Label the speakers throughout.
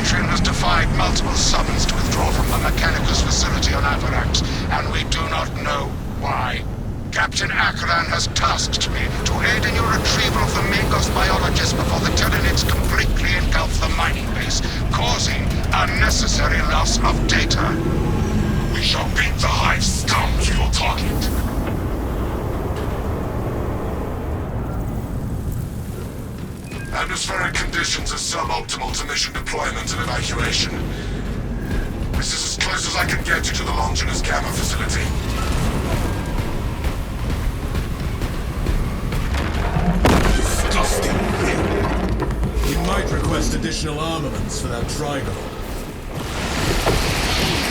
Speaker 1: Exfiltration has defied multiple summons to withdraw from the Mechanicus facility on Avarax, and we do not know why. Captain Akran has tasked me to aid in your retrieval of the Mangos biologists before the Tyranids completely engulf the mining base, causing unnecessary loss of data. We shall beat the Hive scum to your target. Atmospheric conditions are suboptimal to mission deployment and evacuation. This is as close as I can get you to the Longinus Gamma facility.
Speaker 2: Disgusting thing! We might request additional armaments for that Trigon.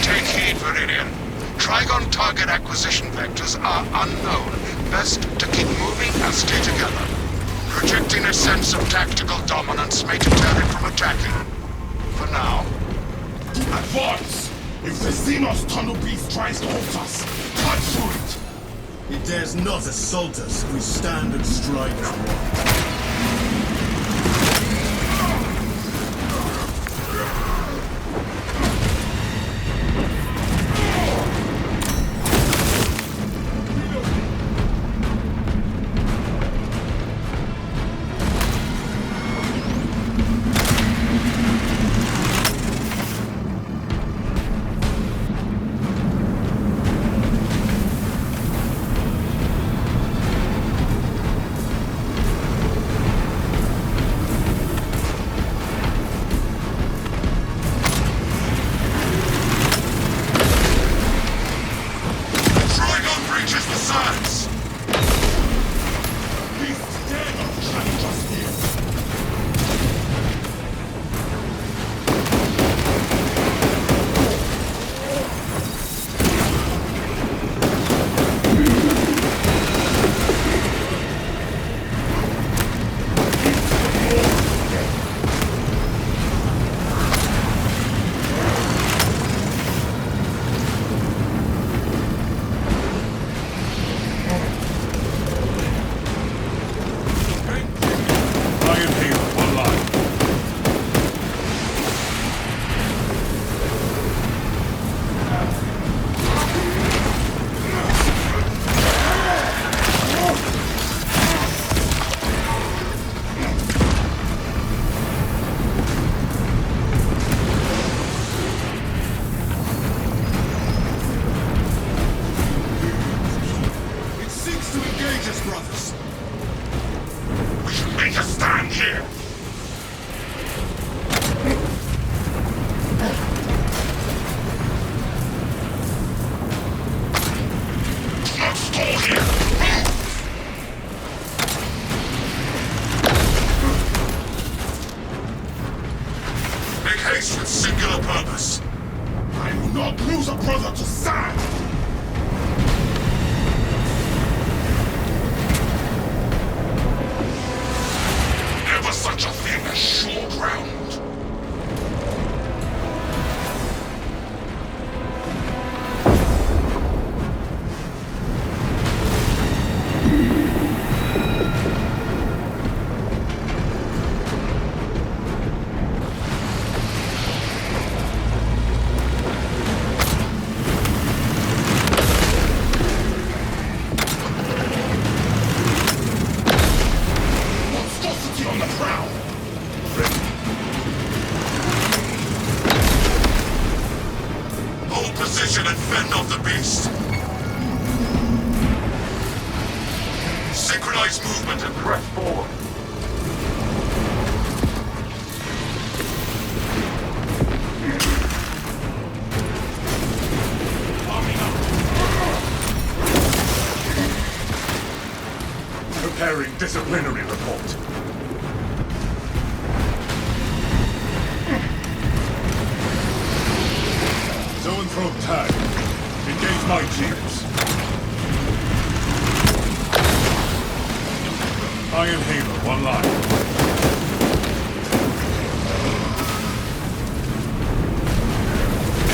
Speaker 1: Take heed, Viridian. Trigon target acquisition vectors are unknown. Best to keep moving and stay together. Projecting a sense of tactical dominance may deter it from attacking. For now.
Speaker 3: Advance! If the Xenos tunnel beast tries to halt us, cut through it!
Speaker 2: It dares not assault us if we stand and strike as one.
Speaker 1: With singular purpose.
Speaker 3: I will not lose a brother to sand!
Speaker 1: Never such a thing as short round. Position and fend off the beast. Synchronize movement and press forward.
Speaker 3: Preparing disciplinary report. Zoanthrope tag. Engage my shields. Iron Halo, one line.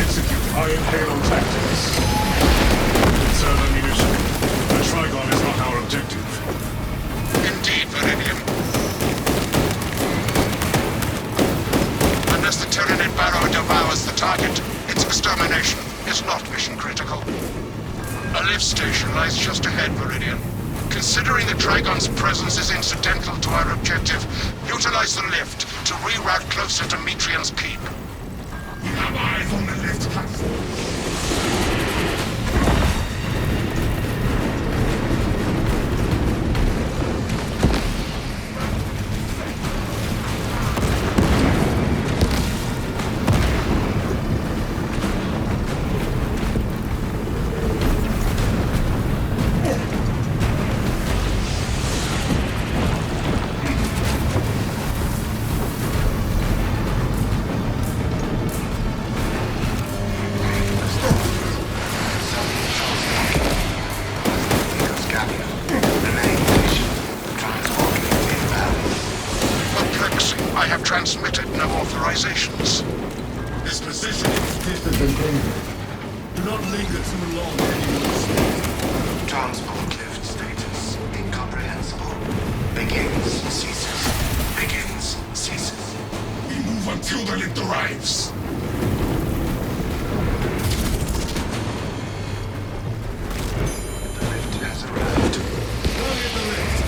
Speaker 3: Execute Iron Halo tactics. Conserve ammunition. The Trigon is not our objective.
Speaker 1: Indeed, Viridian. Unless the Tyranid was the target. Its extermination is not mission critical. A lift station lies just ahead, Meridian. Considering the Trigon's presence is incidental to our objective, utilize the lift to reroute closer to Metrian's keep.
Speaker 2: We have eyes on the lift platform.
Speaker 1: I have transmitted no authorizations.
Speaker 2: This position is distant and dangerous. Do not linger too long anymore.
Speaker 4: Transport lift status incomprehensible. Begins, ceases. Begins, ceases.
Speaker 2: We move until the lift arrives.
Speaker 4: The lift has arrived.
Speaker 2: Target the lift.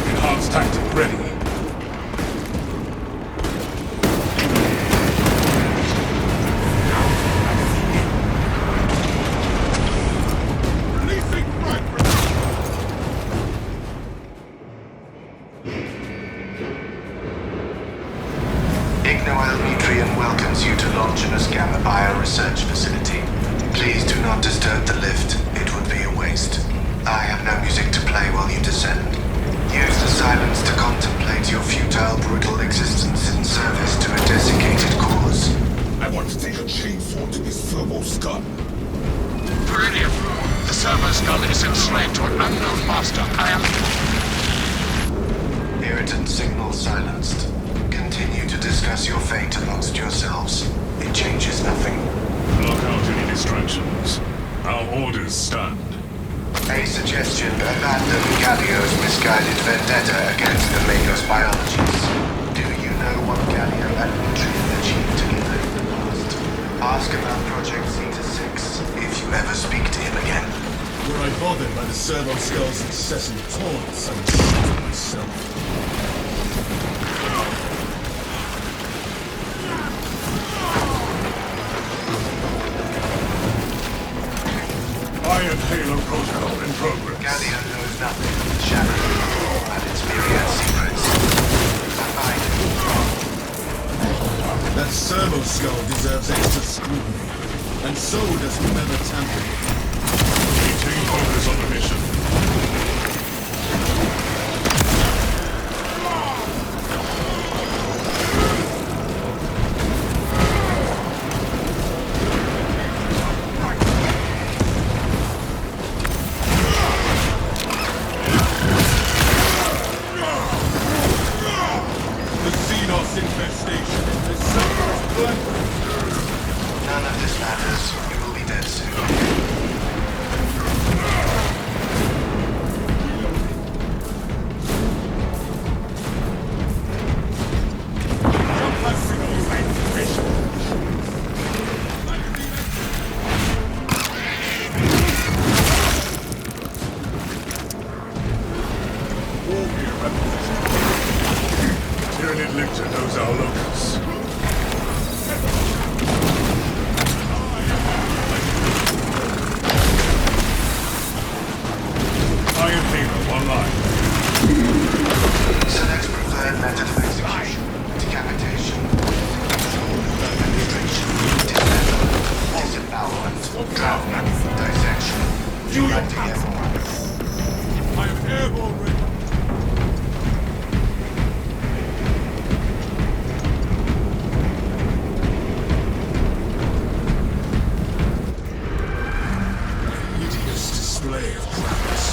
Speaker 3: Enhanced tactic ready.
Speaker 2: Releasing frag.
Speaker 4: Ignoel welcomes you to Longinus Gamma Bio-Research Facility. Please do not disturb the lift. It would be a waste. I have no music to play while you descend. Use the silence to contemplate your futile, brutal existence in service to a desiccated cause.
Speaker 2: I want to take a chainsaw to this servo skull.
Speaker 1: Meridian, the servo skull is enslaved to an unknown master. I am...
Speaker 4: Irritant signal silenced. Continue to discuss your fate amongst yourselves. It changes nothing.
Speaker 3: Block out any distractions. Our orders stand.
Speaker 4: A suggestion: abandon Gallio's misguided vendetta against the Magos biologies. Do you know what Gallio and Metrian achieved together in the past? Ask about Project Zeta-6 if you ever speak to him again.
Speaker 2: Were I bothered by the servo skull's incessant taunts, I would shoot myself.
Speaker 3: Iron Halo protocol in progress.
Speaker 4: Gallio knows nothing of the Shadow and its myriad secrets. Abide.
Speaker 2: That servo skull deserves extra scrutiny, and so does whomever tampered with it.
Speaker 3: Maintain focus on the mission.
Speaker 2: Infestation in this server's blood.
Speaker 4: None of this matters. You will be dead soon.
Speaker 3: Tyranid Lictor knows our locus. Iron Halo online.
Speaker 4: Select preferred method of execution. Decapitation. Administration. Disembowelment. Drowning. Dissection.
Speaker 2: I am airborne ready. Hideous display of prowess,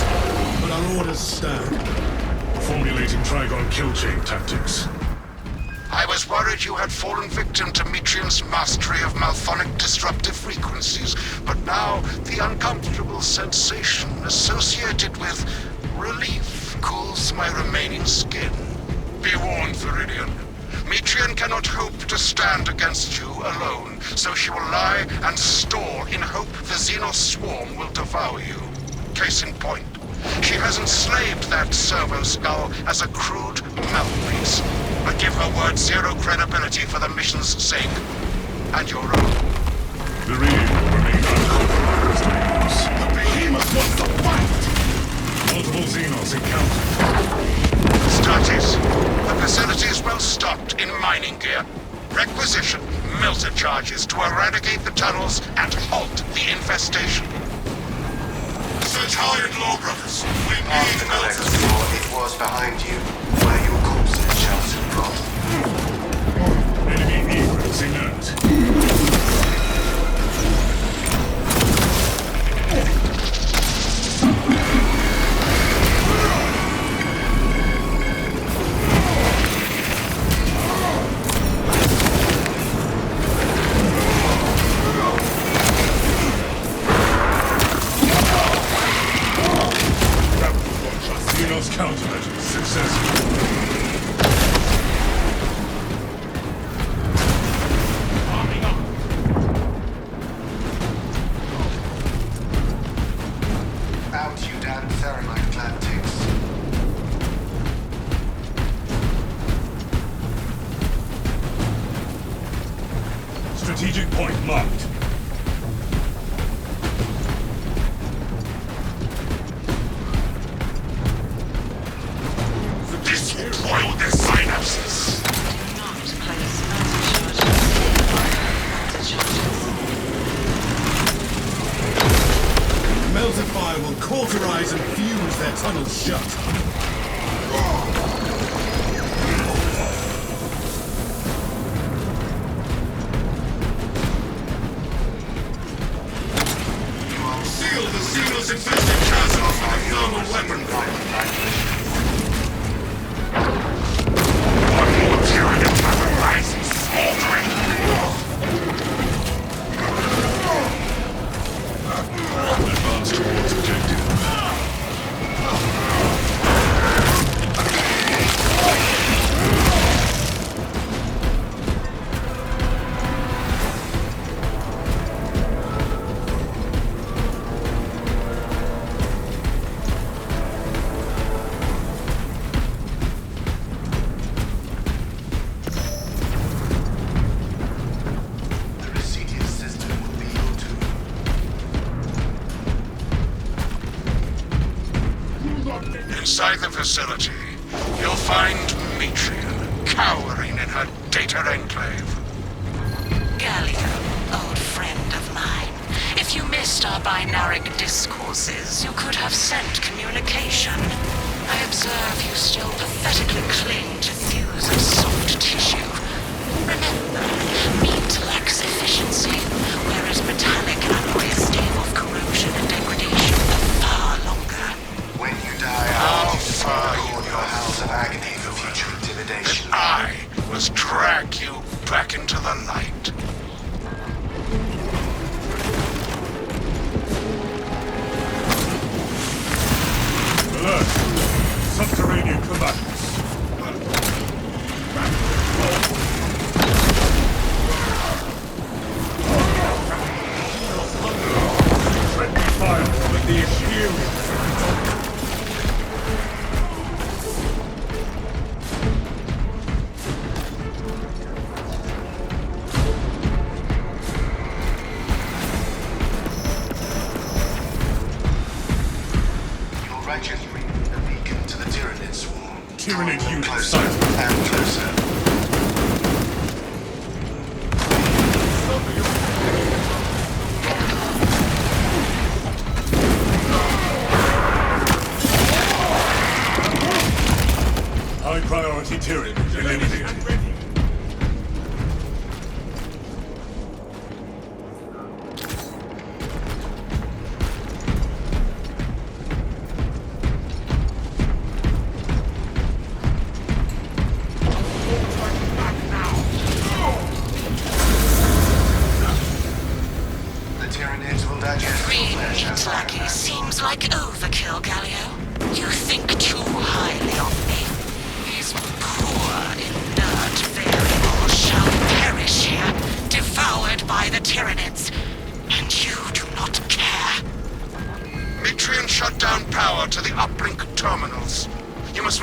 Speaker 2: but our orders stand.
Speaker 3: Formulating Trigon kill chain tactics.
Speaker 1: I was worried you had fallen victim to Metrium's mastery of malphonic disruptive frequencies, but now the uncomfortable sensation associated with relief cools my remaining skin. Be warned, Viridian. Metrium cannot hope to stand against you alone, so she will lie and store in hope the Xenos swarm will devour you. Case in point, she has enslaved that servo skull as a crude mouthpiece, but give her word zero credibility for the mission's sake, and your own.
Speaker 3: The reading will remain uncompromised, Xenos.
Speaker 2: The behemoth wants to fight!
Speaker 3: Multiple Xenos encountered.
Speaker 1: Stratis, the facility is well stocked in mining gear. Requisition melter charges to eradicate the tunnels and halt the infestation.
Speaker 2: Search high and low, brothers. We
Speaker 4: Off
Speaker 2: need
Speaker 4: the collector
Speaker 2: melters.
Speaker 4: floor, it was behind you, where your corpses sheltered from.
Speaker 3: Enemy egress inert. Xenos countermeasures successful.
Speaker 4: Out, you damn Theramite clad ticks.
Speaker 3: Strategic point marked.
Speaker 1: Destroy the synapses!
Speaker 5: Not place melter charges.
Speaker 2: Melter fire will cauterize and fuse their tunnels shut. Seal the Xenos infested chasms with a thermal weapon.
Speaker 1: One more tyranny of rises, smoldering!
Speaker 3: Advance towards objective.
Speaker 4: The Residius system will be your tomb.
Speaker 1: Inside the facility, you'll find Metrium cowering in her data enclave.
Speaker 5: Gallia, old friend of mine. If you missed our binaric discourses, you could have sent communication. I observe you still pathetically cling to thews of soft tissue. Remember, meat lacks efficiency, whereas metallic alloy is stable of corrosion and degradation for far longer.
Speaker 4: When you die,
Speaker 1: How
Speaker 4: I'll
Speaker 1: far you
Speaker 4: record your howls of agony for future intimidation.
Speaker 1: I must drag you back into the light.
Speaker 3: Alert! Subterranean combatants. Friendly fire with the shield.
Speaker 4: Your righteous bring the beacon to the Tyrannid swarm.
Speaker 3: Tyrannid
Speaker 4: Drawing them
Speaker 3: unit
Speaker 4: closer
Speaker 3: sighted.
Speaker 4: and closer.
Speaker 3: High priority Tyranid eliminated.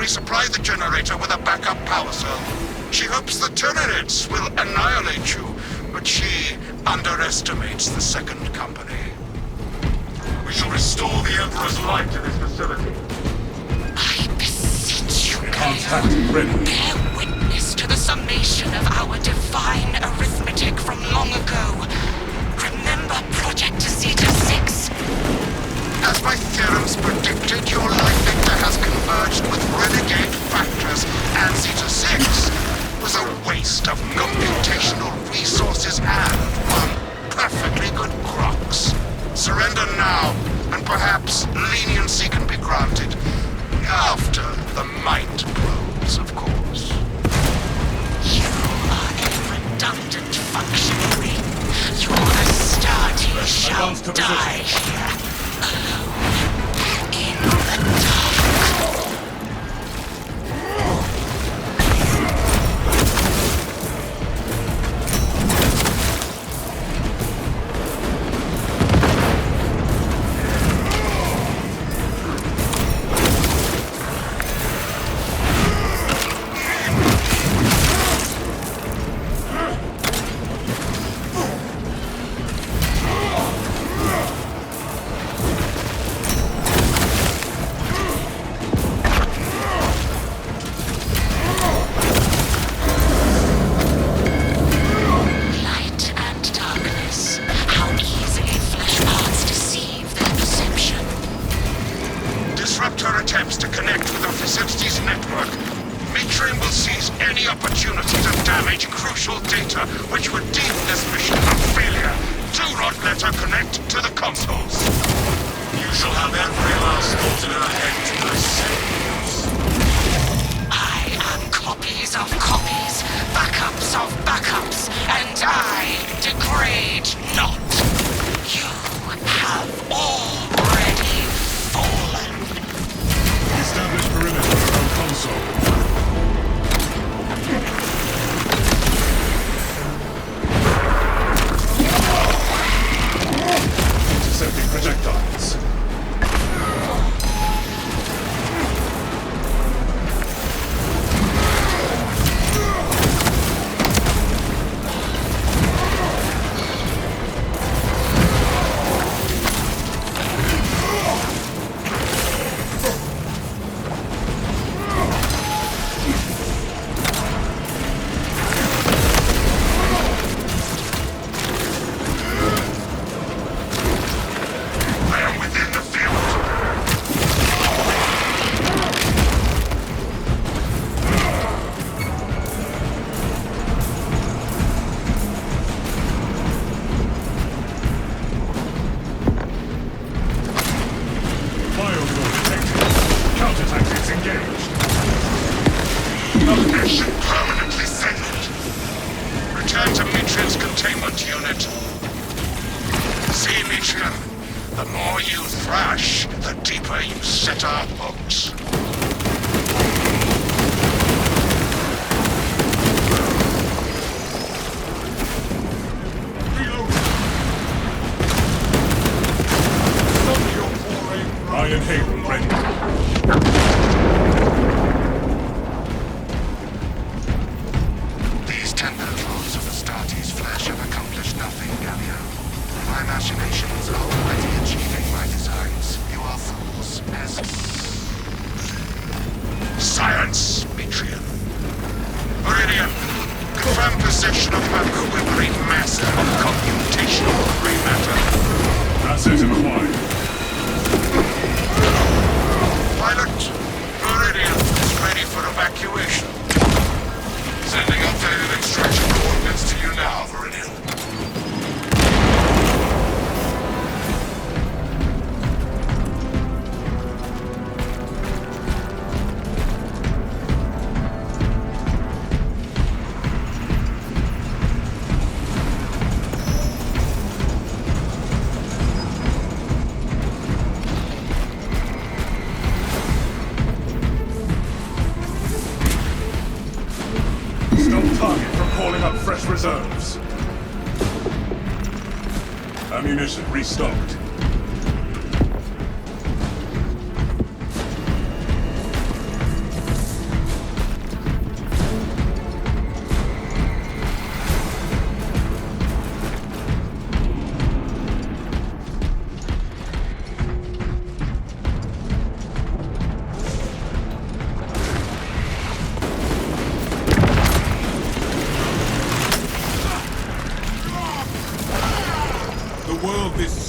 Speaker 1: resupply the generator with a backup power cell. She hopes the Tyranids will annihilate you, but she underestimates the second company.
Speaker 2: We shall restore the Emperor's light to this facility.
Speaker 5: I beseech you,
Speaker 3: Enhanced
Speaker 5: Gale.
Speaker 3: tactic ready.
Speaker 5: Bear witness to the summation of our divine arithmetic from long ago. Remember Project Zeta 6?
Speaker 1: As my theorems predicted, your life vector has converged with renegade factors, and Zeta 6 was a waste of computational resources and one perfectly good Crocs. Surrender now, and perhaps leniency can be granted. After the mind probes, of course.
Speaker 5: You are a redundant functionary. Your Astarte shall
Speaker 3: Advance to
Speaker 5: die
Speaker 3: position.
Speaker 5: here, alone, in the dark.
Speaker 1: attempts to connect with our facilities network. Matrium will seize any opportunity to damage crucial data, which would deem this mission a failure. Do not let her connect to the consoles.
Speaker 2: You shall have every last thought in our head to ourselves.
Speaker 5: I am copies of copies, backups of backups, and I degrade not. You have already fallen.
Speaker 3: Establish perimeter around console. Intercepting projectiles.
Speaker 1: Mission permanently failed. Return to Metrium's containment unit. See, Metrium, the more you thrash, the deeper you set our hooks.
Speaker 3: Iron Haven ready.
Speaker 1: These tendrils of Astarte's flesh have accomplished nothing, Galio. My machinations are already achieving my designs. You are fools, peasants. Silence, Metrium. Meridian, confirm possession of her quivering mass of computational gray matter.
Speaker 3: Asset acquired.
Speaker 1: Pilot, Meridian is ready for evacuation. Sending updated extraction coordinates to you now, Meridian.
Speaker 3: Stop target from calling up fresh reserves. Ammunition restocked.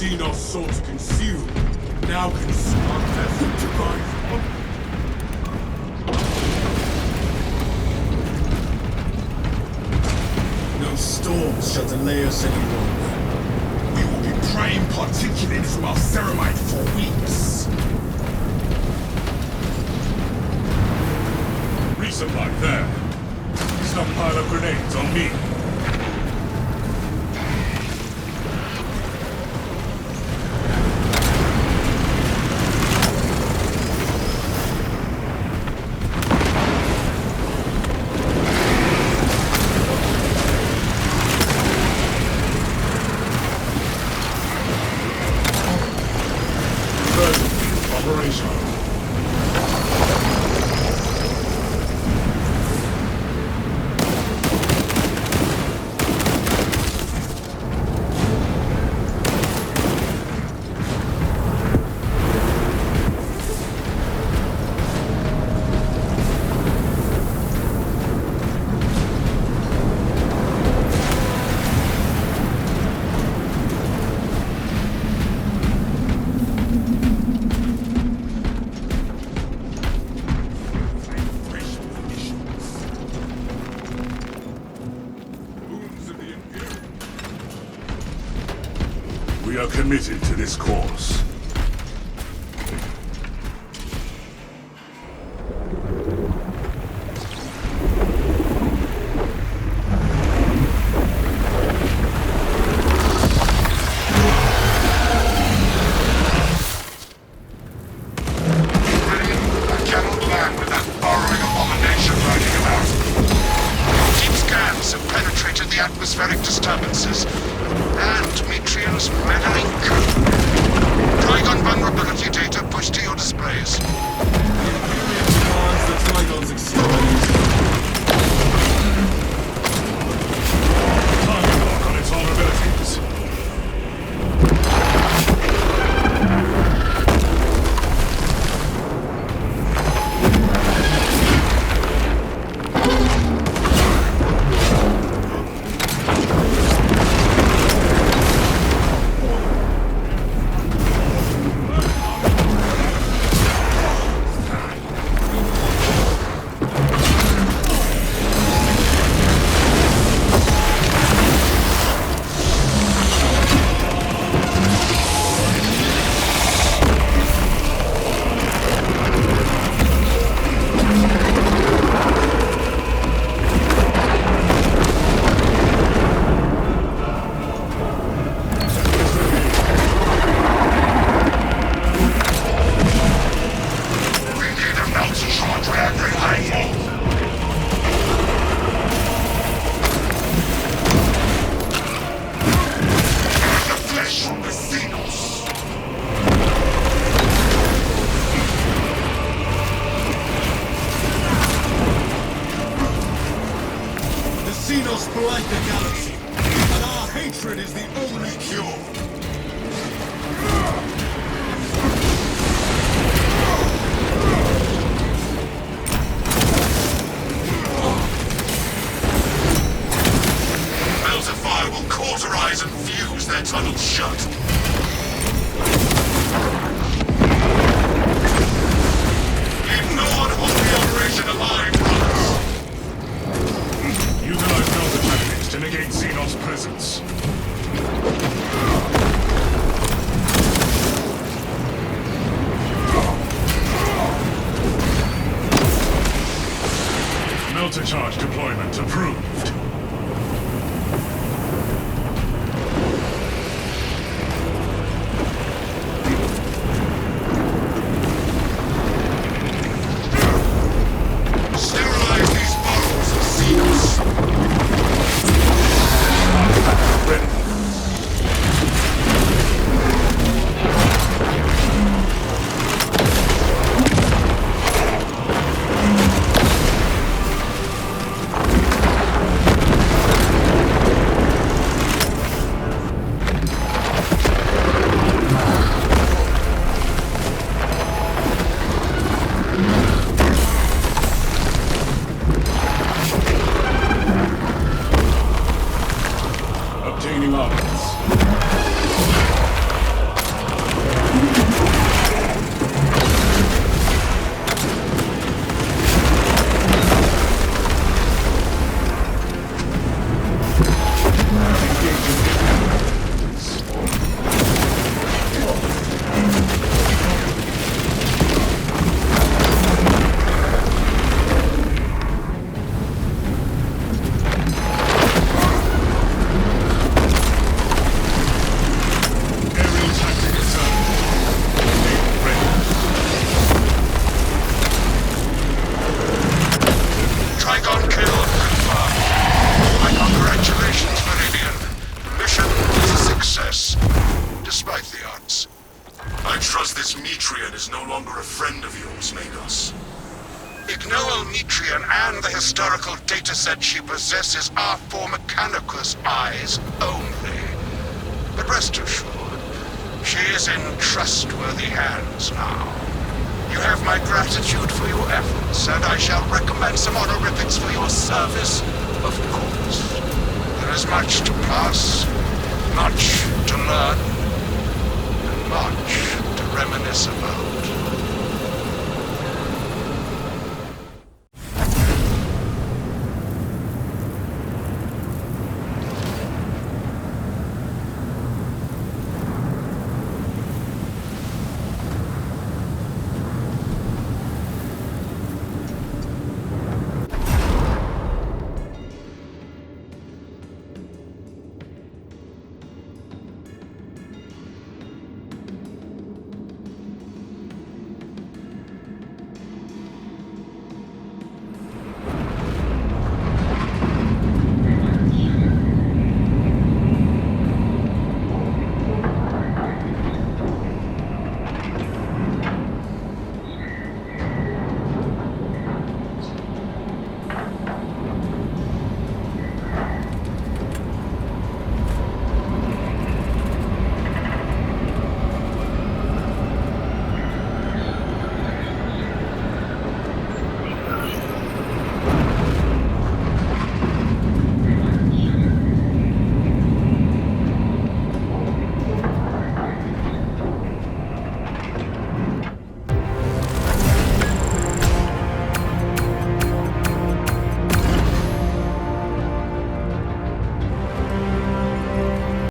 Speaker 2: Xenos sought to consume, now consume our desert divine. No storms shall delay us any longer. We will be praying particulate from our ceramite for weeks.
Speaker 3: Resupply there. Stockpile of grenades on me. Operational. We are committed to this cause.
Speaker 1: Atmospheric disturbances, and Metrian's meddling code. Trigon vulnerability data pushed to your displays.
Speaker 2: Demands the Trigon's extremities.
Speaker 3: Target lock on its vulnerabilities.
Speaker 2: Xenos blight the galaxy, and our hatred is the only cure.
Speaker 1: Meltify will cauterize and fuse their tunnels shut. Leave no one hold the operation alive, brothers.
Speaker 3: Utilize Delta tactics to negate Xenos' presence. Melter charge deployment approved.
Speaker 1: Sterilize these bottles of Xenos.
Speaker 3: Ready.
Speaker 1: Patreon and the historical dataset she possesses are for Mechanicus eyes only. But rest assured, she is in trustworthy hands now. You have my gratitude for your efforts, and I shall recommend some honorifics for your service, of course. There is much to pass, much to learn, and much to reminisce about.